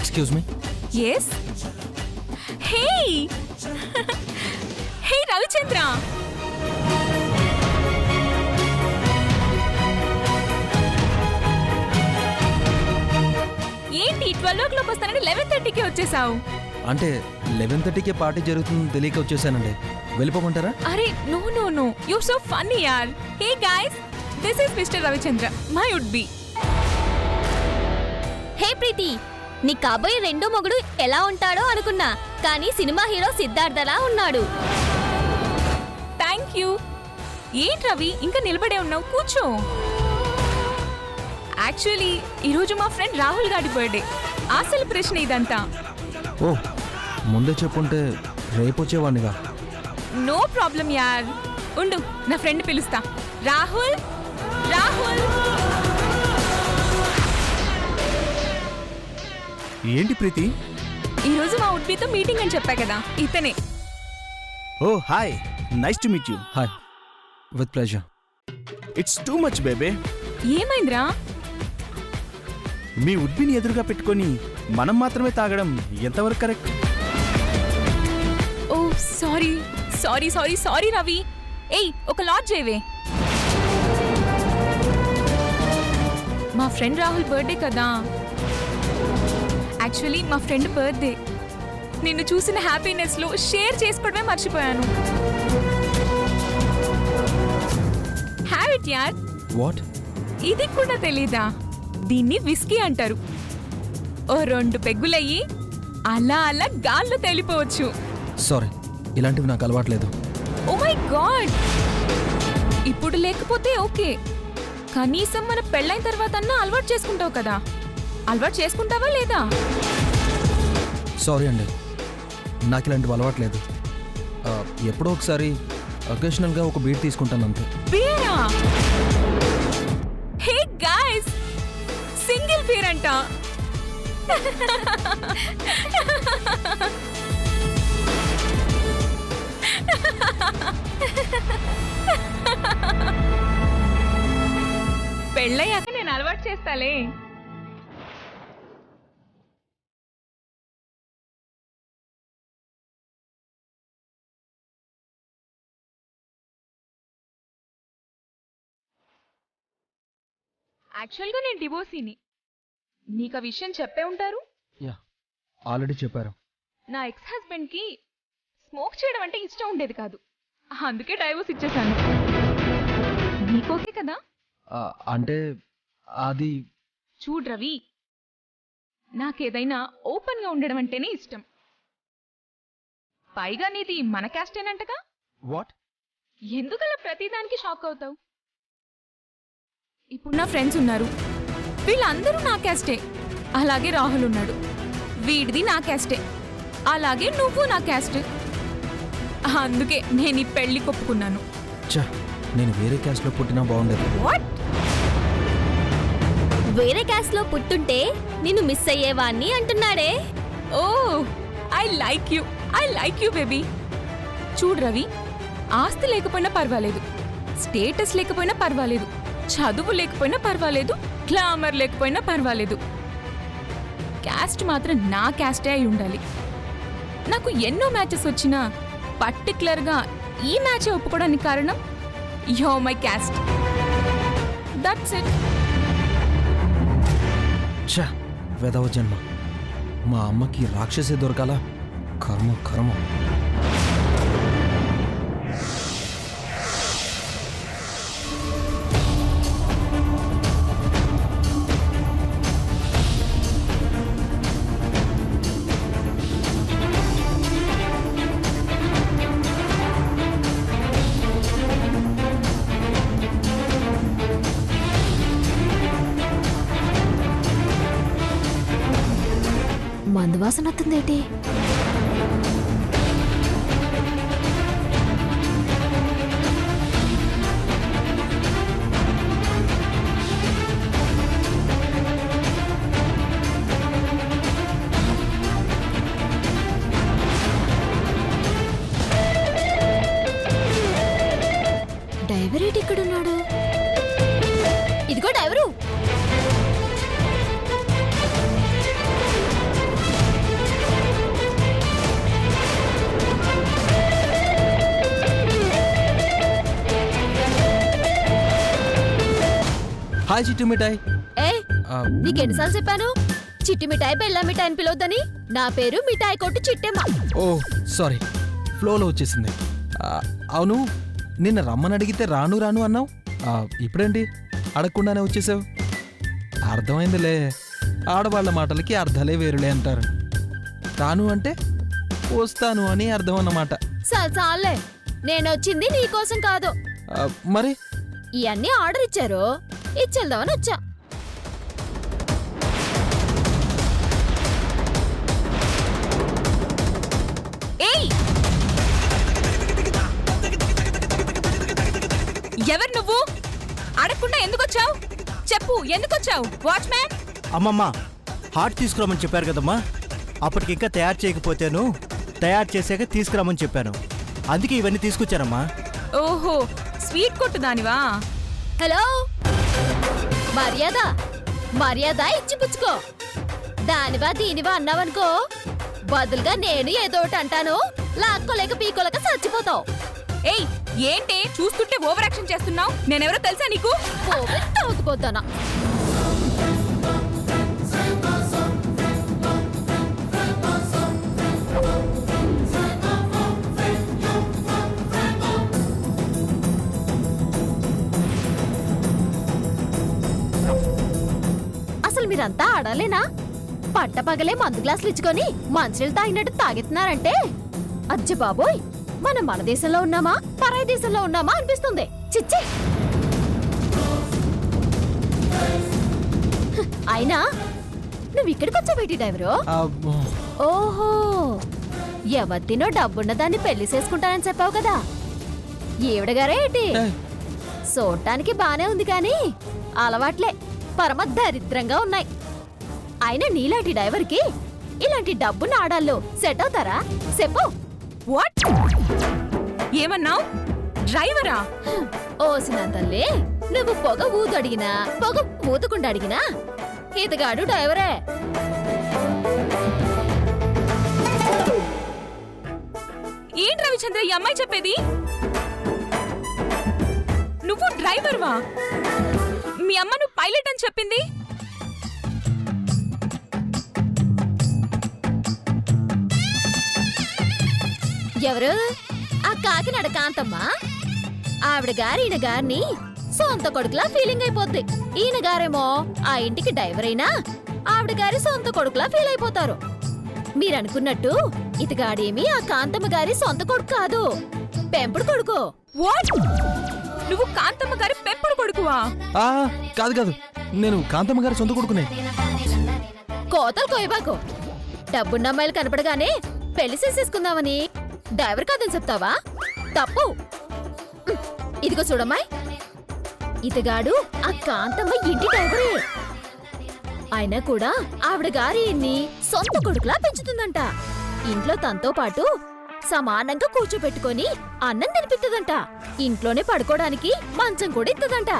Excuse me. Yes. హే హే రవిచంద్ర, ఏంటి 12 వస్తానని 11:30కి వచ్చేసావు? అంటే 11:30కే పార్టీ జరుగుతుందని తెలియక వచ్చేసానండి. వెళ్ళిపోమంటారా? అరే no no no, you so funny యార్. Hey guys, this is mister Ravichandra, my would be. Hey Preethi, నీ కాబోయే రెండో మొగుడు ఎలా ఉంటాడో అనుకున్నా, కానీ సినిమా హీరో సిద్ధార్థలా ఉన్నాడు. Thank you. ఏంటి రవి ఇంకా నిలబడే ఉన్నావు? కూర్చో. యాక్చువల్లీ ఈరోజు మా ఫ్రెండ్ రాహుల్ గారి బర్త్డే. ఆ సెలబ్రేషన్ ఇదంతా. ఓ, ముందే చెప్పుంటే రేపు వచ్చేవాడినిగా. నో ప్రాబ్లం యార్. ఉండు, నా ఫ్రెండ్ పిలుస్తా. రాహుల్, రాహుల్. ఏంటి ప్రీతి? ఈరోజు మా ఉడ్బీతో మీటింగ్ అని చెప్పా కదా, ఇతనే. Oh hi, nice to meet you. Hi, with pleasure. It's too much బేబే. ఏమైందిరా? మీ ఉడ్బిని ఎదురుగా పెట్టుకొని మనం మాత్రమే తాగడం ఎంతవరకు correct? Oh sorry sorry sorry sorry Ravi. ఏయ్, ఒక లాట్ చేయవే. మా ఫ్రెండ్ రాహుల్ బర్త్డే కదా. యాక్చువల్లీ మా ఫ్రెండ్ బర్త్డే. నిన్ను చూసిన హ్యాపీనెస్ లో షేర్ చేసుకోవడమే మర్చిపోయాను. హ్యావ్ ఇట్ యార్. వాట్? ఇది కూడా తెలీదా? దీన్ని విస్కీ అంటారు. ఓ 2 పెగ్గులయ్యి అలా అలా గాల్లో తేలిపోవచ్చు. సారీ, ఇలాంటివి నాకు అలవాట్లేదు. Oh my god. ఇప్పుడు లేకపోతే ఓకే, కనీసం మన పెళ్ళైన తర్వాత అలవాటు చేసుకుంటావు కదా. అలవాటు చేసుకుంటావా లేదా? సారీ అండి, నాకు ఇలాంటివి అలవాట్లేదు. ఎప్పుడో ఒకసారి అకేషనల్గా ఒక బీర్ తీసుకుంటాను అంతే. బీరా? హే గాయ్స్, సింగిల్ బీర్ అంట. పెళ్ళయ్యాక నేను అలవాటు చేస్తాలే. యాక్చువల్గా నేను డివోర్సీని. నీకు ఆ విషయం చెప్పే ఉంటారు. యా, ఆల్రెడీ చెప్పారు. నా ఎక్స్ హస్బెండ్కి స్మోక్ చేయడం అంటే ఇష్టం ఉండేది కాదు, అందుకే డైవోర్స్ ఇచ్చేశాను. నీకోకే కదా? అంటే అది చూడు రవి, నాకేదైనా ఓపెన్గా ఉండడం అంటేనే ఇష్టం. పైగా నీది మన క్యాస్టేనంటగా. వాట్? ఎందుకలా ప్రతిదానికి షాక్ అవుతావు? ఇప్పుడు నా ఫ్రెండ్స్ ఉన్నారు, వీళ్ళందరూ నా క్యాస్టే. అలాగే రాహుల్ ఉన్నాడు, వీడిది నా క్యాస్టే. అలాగే నువ్వు నా క్యాస్ట్. అందుకే నేను ఈ పెళ్లి కొప్పుకున్నాను. చా, నేను వేరే క్యాస్ట్లో పుట్టినా బాగుండేది. వాట్? వేరే క్యాస్ట్ లో పుట్టుంటే నిన్ను మిస్ అయ్యేవాణ్ణి అంటున్నాడే. Oh, I like you baby. చూడు రవి, ఆస్తి లేకపోయినా పర్వాలేదు, స్టేటస్ లేకపోయినా పర్వాలేదు, చదువు లేకపోయినా పర్వాలేదు, గ్లామర్ లేకపోయినా పర్వాలేదు, క్యాస్ట్ మాత్రం నా క్యాస్టే అయి ఉండాలి. నాకు ఎన్నో మ్యాచెస్ వచ్చినా పర్టికులర్గా ఈ మ్యాచ్ ఒప్పుకోవడానికి కారణం yo my caste. That's it. చా, వెదవ జన్మ. మా అమ్మకి రాక్షసే దొరకాలా? కర్మ కర్మ. మందువాసన వస్తుందేటి? డైవరేట్ ఇక్కడున్నాడు. ఇదిగో డైవరు. హాయ్ చిట్టు మిఠాయి. ఏ ఆ, నీకెన్నిసార్లు చెప్పాను చిట్టి మిఠాయి బెల్లం మిఠాయి అని పిలవద్దని? నా పేరు మిఠాయి కొట్టు చిట్టెమ్మ. ఓ సారీ, ఫ్లోలో వచ్చేసింది. అవును, నిన్న రమ్మని అడిగితే రాను రాను అన్నావు. ఇప్పుడేంటి అడగకుండానే వచ్చేసావు? అర్థమైందిలే, ఆడవాళ్ళ మాటలకి అర్థాలే వేరులే అంటారు. రాను అంటే వస్తాను అని అర్థం అన్నమాట. చాలే, నేను వచ్చింది నీకోసం కాదు. మరి ఇవన్నీ ఆర్డర్ ఇచ్చారు, ఇచ్చేద్దామని వచ్చా. ఏయ్, ఎవరు నువ్వు? అడగకుండా ఎందుకు వచ్చావు? చెప్పు, ఎందుకు వచ్చావు? వాచ్మ్యాన్. అమ్మమ్మ హాట్ తీసుకురామని చెప్పారు కదమ్మా, అప్పటికి ఇంకా తయారు చేయకపోతేను తయారు చేసాక తీసుకురామని చెప్పాను, అందుకే ఇవన్నీ తీసుకొచ్చారమ్మా. ఓహో, స్వీట్ కొట్టు దానివా? హలో, మర్యాద మర్యాద ఇచ్చి పుచ్చుకో. దానివా దీనివా అన్నావనుకో, బదులుగా నేను ఏదో ఒకటి అంటాను, లాక్కోలేక పీకోలేక చచ్చిపోతావు. ఏయ్, ఏంటి చూస్తుంటే ఓవర్ యాక్షన్ చేస్తున్నావు? నేనెవరో తెలుసా నీకు? తోగిపోతానా? అసలు మీరంతా ఆడాలేనా? పట్టపగలే మందు గ్లాసులు ఇచ్చుకొని మంచినీళ్ళు తాగినట్టు తాగెత్తున్నారంటే అజ్జి బాబోయ్, మనం మన దేశంలో ఉన్నామా పరాయి దేశంలో ఉన్నామా అనిపిస్తుంది. చిచ్చి, అయినా నువ్వు ఇక్కడికి వచ్చావేటి డ్రైవరు? ఓహో, ఎవరినో డబ్బున్న దాన్ని పెళ్లి చేసుకుంటానని చెప్పావు కదా, ఈవిడగారే ఏంటి? చూడటానికి బానే ఉంది కానీ అలవాట్లే పరమ దరిద్రంగా ఉన్నాయి. అయినా నీలాంటి డ్రైవర్కి ఇలాంటి డబ్బున్న ఆడాళ్ళు సెట్ అవుతారా చెప్పు? వాట్ ఏమన్నావు? డ్రైవరా? ఓసిన తల్లి, నువ్వు పొగ ఊదు అడిగినా పొగ ఊతకుండా అడిగినా ఇతగాడు డ్రైవరే. ఏంటి రవిచంద్ర ఈ అమ్మాయి చెప్పేది? నువ్వు డ్రైవర్వా? మీ అమ్మ నువ్వు పైలట్ అని చెప్పింది. ఎవరు? ఆ కాకినాడ కాంతమ్మ. ఆవిడ గారు ఈయన గారిని సొంత కొడుకులా ఫీలింగ్ అయిపోద్ది. ఈయన గారేమో ఆ ఇంటికి డ్రైవర్ అయినా ఆవిడ గారి సొంత కొడుకులా ఫీల్ అయిపోతారు. మీరనుకున్నట్టు ఇతగాడేమి ఆ కాంతమ్మ గారి సొంత కొడుకు కాదు, పెంపుడు కొడుకు. వాట్? నువ్వు కాంతమ్మ గారి పెంపుడు కొడుకువా? కాదు కాదు, నేను కాంతమ్మ గారి సొంత కొడుకునే. కోతలు కోయబాకు. డబ్బున్న అమ్మాయిలు కనపడగానే పెళ్లి చేసేసుకుందామని డ్రైవర్ కాదని చెప్తావా? తప్పు. ఇదిగో చూడమ్మాయి, ఇతగాడు ఆ కాంతమ్మ ఇంటి డ్రైవరే. అయినా కూడా ఆవిడ గారి ఇన్ని సొంత కొడుకులా పెంచుతుందంట. ఇంట్లో తనతో పాటు సమానంగా కూర్చోపెట్టుకొని అన్నం తినిపిస్తుందంట. ఇంట్లోనే పడుకోవడానికి మంచం కూడా ఇస్తుందంట.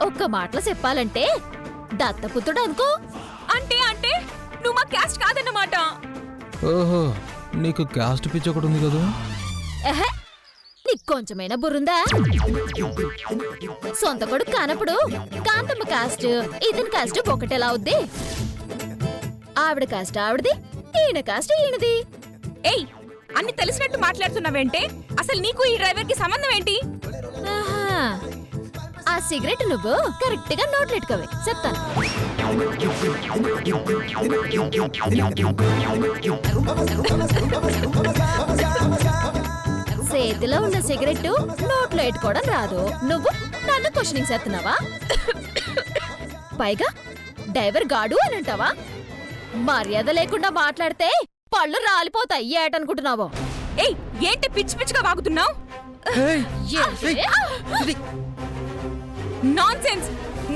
ఒక్క మాటలో చెప్పాలంటే దత్తపుత్రుడు అనుకో. అంటే అంటే నువ్వు మా క్యాస్ట్ కాదన్నమాట. ఓహో, నీకు క్యాస్ట్ పిచ్చి ఒకటి ఉంది కదా? ఎహె, నీకు కొంచెమైనా బుర్రుందా? సొంత కొడుకు కానప్పుడు కాంతమ్మ కాస్ట్ ఇతని కాస్ట్ ఒకటెలా అవుద్ది? ఆవిడ కాస్ట్ ఆవిడది, ఈయన కాస్ట్ ఈయనది. ఏయ్, అన్ని తెలిసినట్టు మాట్లాడుతున్నావేంటే? అసలు నీకు ఈ డ్రైవర్ కి సంబంధం ఏంటి? ఆహా, ఆ సిగరెట్ నువ్వు కరెక్ట్ గా నోట్లెట్టుకోవే, చెప్తాను. చేతిలో ఉన్న సిగరెట్ నోట్లో ఎట్టుకోవడం రాదు, నువ్వు నన్ను క్వశ్చనింగ్ చేస్తున్నావా? పైగా డ్రైవర్ గాడు అని అంటావా? మర్యాద లేకుండా మాట్లాడితే పళ్ళు రాలిపోతాయి. ఏటనుకుంటున్నావో? ఏయ్, ఏంటి పిచ్చి పిచ్చిగా వాగుతున్నావు? నాన్సెన్స్!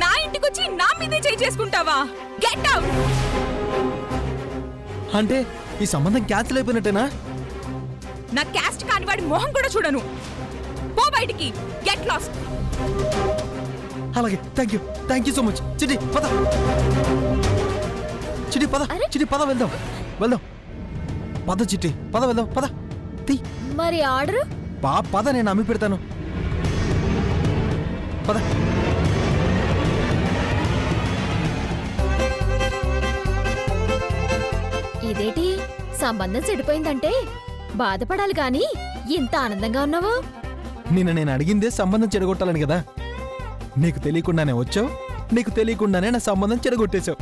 నా ఇంటికొచ్చి నా మీదే చేయి చేసుకుంటావా? Get out! అంటే ఈ సంబంధం క్యాన్సిల్ అయిపోయినట్టేనా? నా క్యాస్ట్ కాని వాడి మొహం కూడా చూడను. పో బయటికి. Get lost. అలాగే, thank you so much. Chitti పద, చిటి పద, చిటి పద, వెళ్దాం వెళ్దాం. పద చిట్టి, పద వెళ్దాం, పద. మరి ఆర్డర్? పద, నేను అమ్మి పెడతాను. పద. ఇదేటి సంబంధం చెడిపోయిందంటే బాధపడాలి గాని ఇంత ఆనందంగా ఉన్నావు. నిన్న నేను అడిగిందే సంబంధం చెడగొట్టాలని కదా. నీకు తెలియకుండానే వచ్చావు, నీకు తెలియకుండానే నా సంబంధం చెడగొట్టేశావు.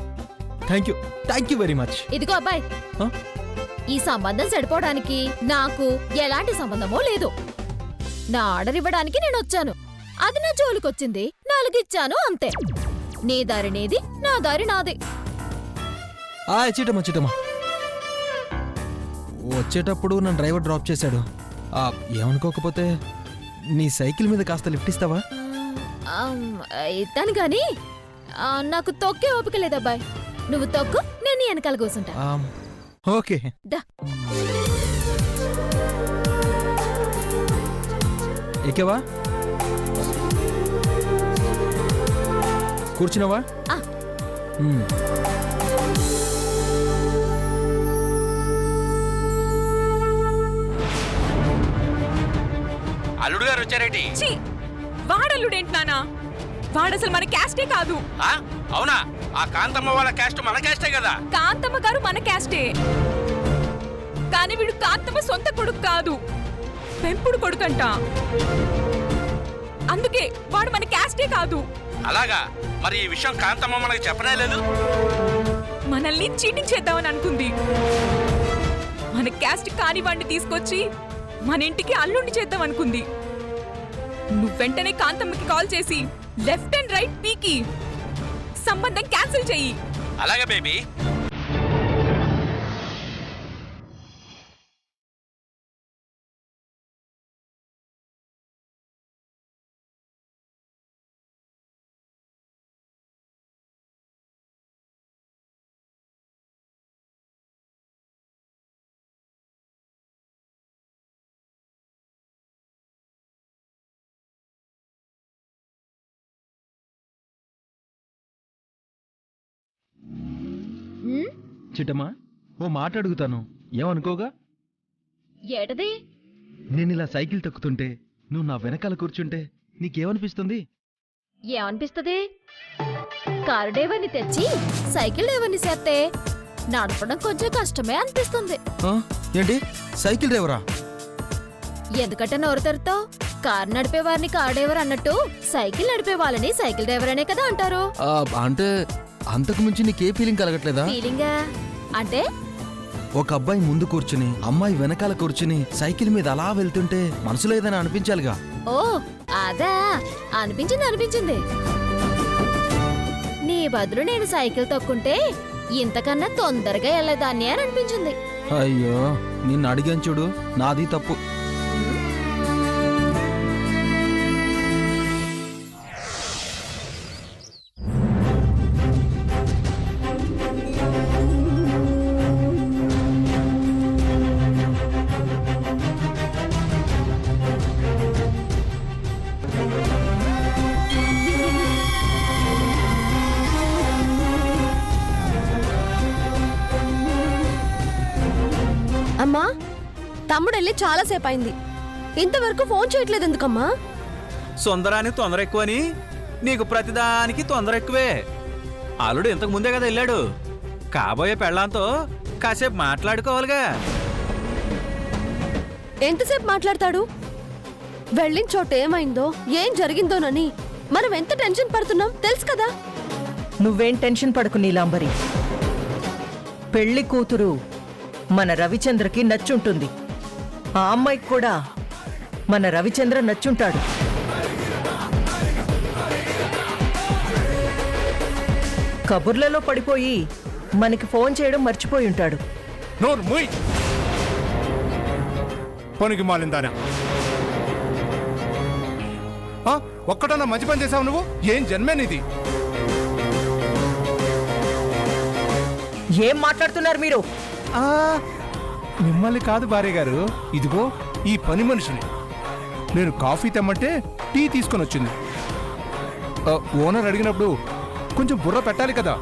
Thank you very much. ఇదిగో అబ్బాయి, ఆ? ఈ సంబంధం చెడిపోవడానికి నాకు ఎలాంటి సంబంధమో లేదు. నా ఆర్డర్ ఇవ్వడానికి నేను వచ్చాను, అది నా జోలికొచ్చింది, నాలుగిచ్చాను అంతే. నీ దారి నీది, నా దారి నాది. చిటమ్మా వచ్చేటప్పుడు నన్ను డ్రైవర్ డ్రాప్ చేశాడు. ఏమనుకోకపోతే నీ సైకిల్ మీద కాస్త లిఫ్ట్ ఇస్తావా? ఇస్తాను గాని నాకు తొక్కే ఓపిక లేదబ్బాయి. నువ్వు తొక్కు, నేను నీ వెనకాల కూర్చుంటా. ఓకే. దా. ఎక్కేవా? కూర్చున్నావా? ఆ. అల్లుడు గారు వచ్చారేటి? వాడల్లుడేంటి నానా? వాడసలు మన క్యాస్టే కాదు. అవునా? ఆ కాంతమ్మ వాళ్ళ క్యాస్ట్ మన క్యాస్టే కదా. కాంతమ్మ గారు మన క్యాస్టే, కానీ వీడు కాంతమ్మ సొంత కొడుకు కాదు, పెంపుడు కొడుకంట. అందుకే వాడు మన క్యాస్టే కాదు. అలాగా? మరి ఈ విషయం కాంతమ్మ మనకి చెప్పనే లేదు. మనల్ని చీటింగ్ చేద్దామని అనుకుంది. మన క్యాస్ట్ కాని వాడిని తీసుకొచ్చి మన ఇంటికి అల్లుండి చేద్దాం అనుకుంది. నువ్వు వెంటనే కాంతమ్మకి కాల్ చేసి లెఫ్ట్ అండ్ రైట్ పీకి సంబంధం క్యాన్సిల్ చెయ్యి. అలాగే బేబీ. చిట్టమ్మా, ఓ మాట అడుగుతాను, ఏమనుకోగా? ఏటది? నేను ఇలా సైకిల్ తొక్కుతుంటే నువ్వు నా వెనకాల కూర్చుంటే నీకేమనిపిస్తుంది? ఏమనిపిస్తుంది? కారు డ్రైవర్ని తెచ్చి సైకిల్ డ్రైవర్ని చేస్తే నడపడం కొంచెం కష్టమే అనిపిస్తుంది. ఏంటి, సైకిల్ డ్రైవరా? ఎందుకంటే నోరు తెరుతావు? కారు నడిపే వారిని కారు డ్రైవర్ అన్నట్టు సైకిల్ నడిపే వాళ్ళని సైకిల్ డ్రైవర్ అనే కదా అంటారు. అంటే అంతకు మించి నీకే ఫీలింగ్ కలగట్లేదా? ఫీలింగా అంటే? ఒక అబ్బాయి ముందు కూర్చుని అమ్మాయి వెనకాల కూర్చుని సైకిల్ మీద అలా వెళ్తుంటే మనసులో ఏదైనా అనిపించాలిగా. ఓ అదా, అనిపించింది. నీ బదులు నేను సైకిల్ తొక్కుంటే ఇంతకన్నా తొందరగా వెళ్ళేదాన్ని అని అనిపించింది. అయ్యో, నిన్ను అడిగాను చూడు, నాది తప్పు. అమ్మా, తమ్ముడెళ్ళి చాలాసేపు అయింది, ఇంతవరకు ఫోన్ చేయట్లేదు ఎందుకమ్మా? సుందరానికి తొందర ఎక్కువని నీకు ప్రతిదానికి తొందర ఎక్కువే. అల్లుడు ఇంతకు ముందే కదా వెళ్ళాడు, కాబోయే పెళ్ళాంతో కాసేపు మాట్లాడుకోవాలిగా. ఎంతసేపు మాట్లాడతాడు? వెళ్ళిన చోట ఏమైందో ఏం జరిగిందోనని మనం ఎంత టెన్షన్ పడుతున్నాం తెలుసు కదా. నువ్వేం టెన్షన్ పడకు నీలాంబరి. పెళ్లి కూతురు మన రవిచంద్రకి నచ్చుంటుంది, ఆ అమ్మాయికి కూడా మన రవిచంద్ర నచ్చుంటాడు. కబుర్లలో పడిపోయి మనకి ఫోన్ చేయడం మర్చిపోయి ఉంటాడు. నోరు మూయ్, పనికి మాలిందానా. ఒక్కటన్నా మంచి పని చేసావు నువ్వు? ఏం జన్మేనిది? ఏం మాట్లాడుతున్నారు మీరు? మిమ్మల్ని కాదు భార్య గారు, ఇదిగో ఈ పని మనిషిని. నేను కాఫీ తెమ్మంటే టీ తీసుకొని వచ్చింది. ఓనర్ అడిగినప్పుడు కొంచెం బుర్ర పెట్టాలి కదా.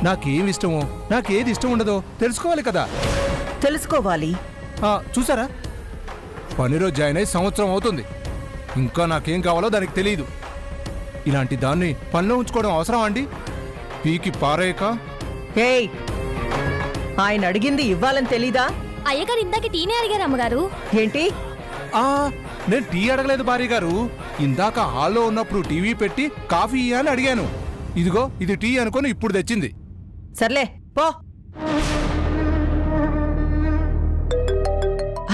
నాకేం ఇష్టమో నాకేది ఇష్టం ఉండదో తెలుసుకోవాలి కదా. తెలుసుకోవాలి. చూసారా, పనిలో జాయిన్ అయి సంవత్సరం అవుతుంది, ఇంకా నాకేం కావాలో దానికి తెలియదు. ఇలాంటి దాన్ని పనిలో ఉంచుకోవడం అవసరం అండి? పీకి పారేయక. ఏయ్, ఆయన అడిగింది ఇవ్వాలని తెలీదా? అయ్యగారు ఇందాక టీనే అడిగారు అమ్మగారు. ఏంటి? ఆ నేను టీ అడగలేదు భార్య గారు. ఇందాక హాల్లో ఉన్నప్పుడు టీవీ పెట్టి కాఫీ ఇయ్యని అడిగాను. ఇదిగో ఇది టీ అనుకొని ఇప్పుడు తెచ్చింది. సర్లే పో.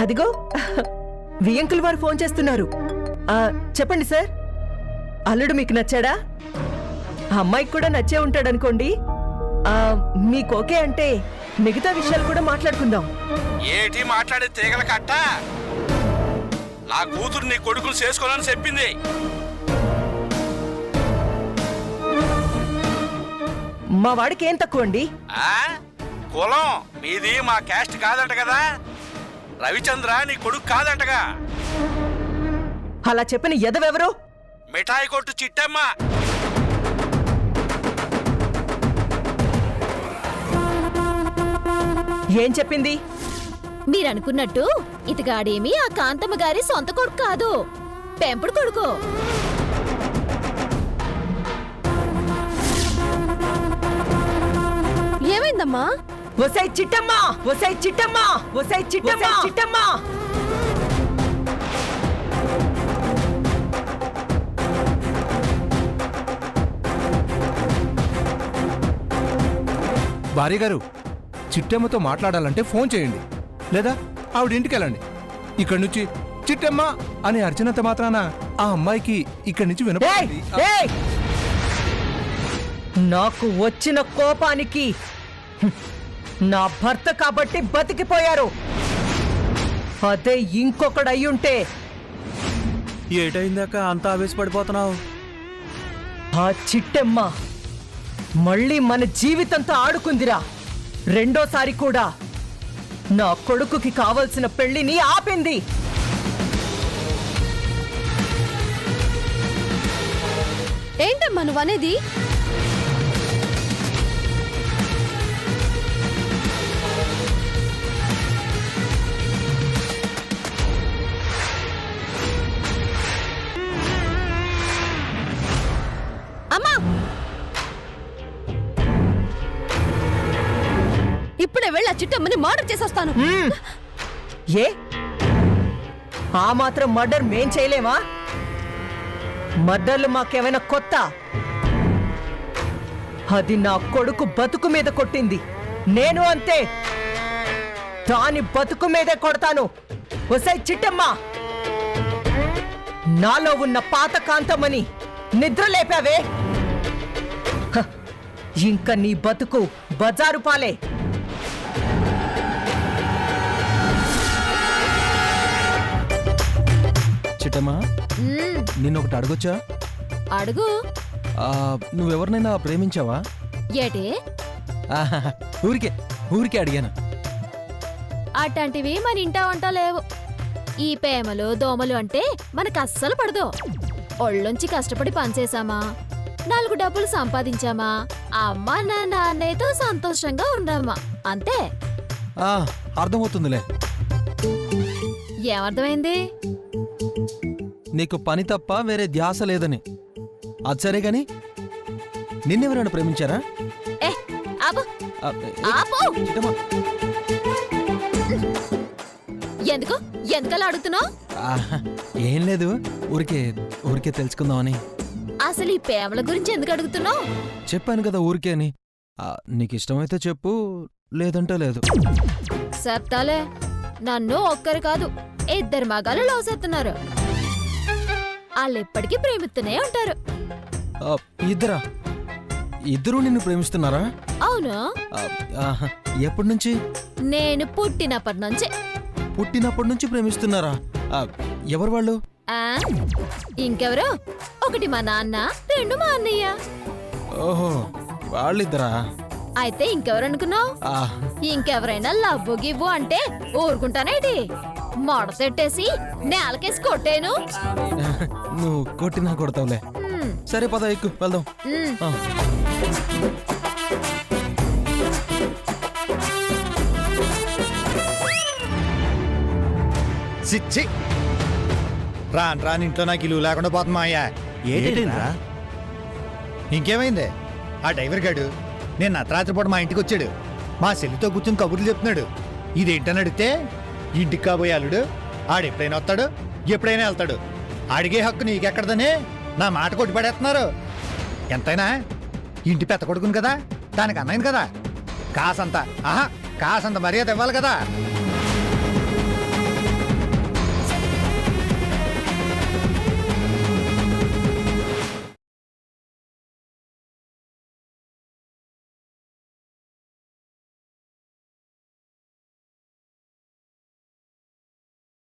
అదిగో వియంకుల్ వారు ఫోన్ చేస్తున్నారు. చెప్పండి సార్. అల్లుడు మీకు నచ్చాడా? ఆ అమ్మాయికి కూడా నచ్చే ఉంటాడనుకోండి. మీకు ఓకే అంటే మిగతా విషయాలు కూడా మాట్లాడుకుందాం. ఏటి మాట్లాడే తీగల కట్ట? నా కూతురు నీ కొడుకులు చేసుకోవాలని చెప్పింది. మా వాడికి ఏం తక్కువ అండి? ఆ కులం మీది మా క్యాస్ట్ కాదంట కదా. రవిచంద్ర నీ కొడుకు కాదంటగా. అలా చెప్పిన ఎదవెవరు? మిఠాయి కొట్టు చిట్టమ్మ. ఏం చెప్పింది? మీరనుకున్నట్టు ఇతగాడేమి ఆ కాంతమ్మ గారి సొంత కొడుకు కాదు, పెంపుడు కొడుకు. ఏమైందమ్మా? ఒసై చిట్టమ్మా, ఒసై చిట్టమ్మా, ఒసై చిట్టమ్మా, చిట్టమ్మా. భార్య గారు, చిట్టమ్మతో మాట్లాడాలంటే ఫోన్ చేయండి, లేదా ఆవిడ ఇంటికి వెళ్ళండి. ఇక్కడి నుంచి చిట్టమ్మ అని అర్చనంత మాత్రాన ఆ అమ్మాయికి ఇక్కడి నుంచి వినపడింది. ఏయ్! నాకు వచ్చిన కోపానికి నా భర్త కాబట్టి బతికిపోయారు. అదే ఇంకొకడు అయ్యుంటే. ఏటైందాక అంత ఆవేశపడిపోతున్నావు? ఆ చిట్టెమ్మ మళ్ళీ మన జీవితంతో ఆడుకుందిరా. రెండోసారి కూడా నా కొడుకుకి కావలసిన పెళ్లిని ఆపింది. ఏంటమ్మా నువ్వనేది? అమ్మా, ఇప్పుడే వెళ్ళి ఆ చిట్టమ్మని మర్డర్ చేసేస్తాను. ఏ ఆ మాత్రం మర్డర్ మేం చేయలేమా? మర్డర్లు మాకేమైనా కొత్త? అది నా కొడుకు బతుకు మీద కొట్టింది, నేను అంతే. దాని బతుకు మీదే కొడతాను. ఒసై చిట్టమ్మా, నాలో ఉన్న పాత కాంతమని నిద్ర లేపావే. హ, ఇంక నీ బతుకు బజారు పాలే. చిట్టమ్మా, నిన్నొకటి అడగొచ్చా? అడుగు. నువ్వెవరినైనా ప్రేమించావా? ఏటే? ఆహాహా, ఊరికే అడిగాను. అట్లాంటివి మన ఇంటా వంట లేవు. ఈ ప్రేమలు దోమలు అంటే మనకు అస్సలు పడదు. ఒళ్ళొంచి కష్టపడి పనిచేసామా, 4 డబ్బులు సంపాదించామా, అమ్మ నాన్న అన్నయ్యతో సంతోషంగా ఉన్నామా, అంతే. అర్థమవుతుందిలే. ఏమర్థమైంది? నీకు పని తప్ప వేరే ధ్యాస లేదని. అది సరే గాని నిన్నెవరైనా ప్రేమించారా? ఏ ఆపు, ఆ, ఆపు. చిట్టమ్మా, ఎందుకలా అడుగుతున్నావు? ఏం లేదు, ఊరికే తెలుసుకుందామని. అసలు ఈ ప్రేమల గురించి ఎందుకు అడుగుతున్నావు? చెప్పాను కదా ఊరికే అని. నీకు ఇష్టమైతే చెప్పు, లేదంటే లేదు. చెప్తాలే. నన్ను ఒక్కరు కాదు, 2 మగాళ్ళు లవ్ చేస్తున్నారు. వాళ్ళెప్పటికీ ప్రేమిస్తూనే ఉంటారు. ఇద్దరు నిన్ను ప్రేమిస్తున్నారా? అవును. ఎప్పటి నుంచి? నేను పుట్టినప్పటి నుంచి. పుట్టినప్పటి నుంచి ప్రేమిస్తున్నారా? ఎవరు వాళ్ళు? ఇంకెవరు? 1 మా నాన్న, 2 మా అన్నయ్య. ఓహో, వాళ్ళిద్దరా? అయితే ఇంకెవరు అనుకున్నావు? ఇంకెవరైనా లవ్వు గివ్వు అంటే ఊరుకుంటానేటి? మొడతెట్టేసి నేలకేసి కొట్టేను. నువ్వు కొట్టినా కొడతావులే. సరే పద, ఎక్కు వెళ్దాం. సిచ్చి రాను ఇంట్లో నాకు ఇల్లు లేకుండా పోతున్నా అయ్యా. ఏంటైందిరా? ఇంకేమైంది? ఆ డ్రైవర్ గాడు నేను అర్ధరాత్రి పూట మా ఇంటికి వచ్చాడు. మా చెల్లితో కూర్చొని కబుర్లు చెప్తున్నాడు. ఇదేంటని అడిగితే ఇంటికి కాబోయే అల్లుడు ఆడెప్పుడైనా వస్తాడు, ఎప్పుడైనా వెళ్తాడు, అడిగే హక్కు నీకెక్కడదని నా మాట కొట్టి పడేస్తున్నారు. ఎంతైనా ఇంటి పెద్ద కొడుకుని కదా, దానికి అన్నయ్యను కదా, కాసంత మర్యాద ఇవ్వాలి కదా.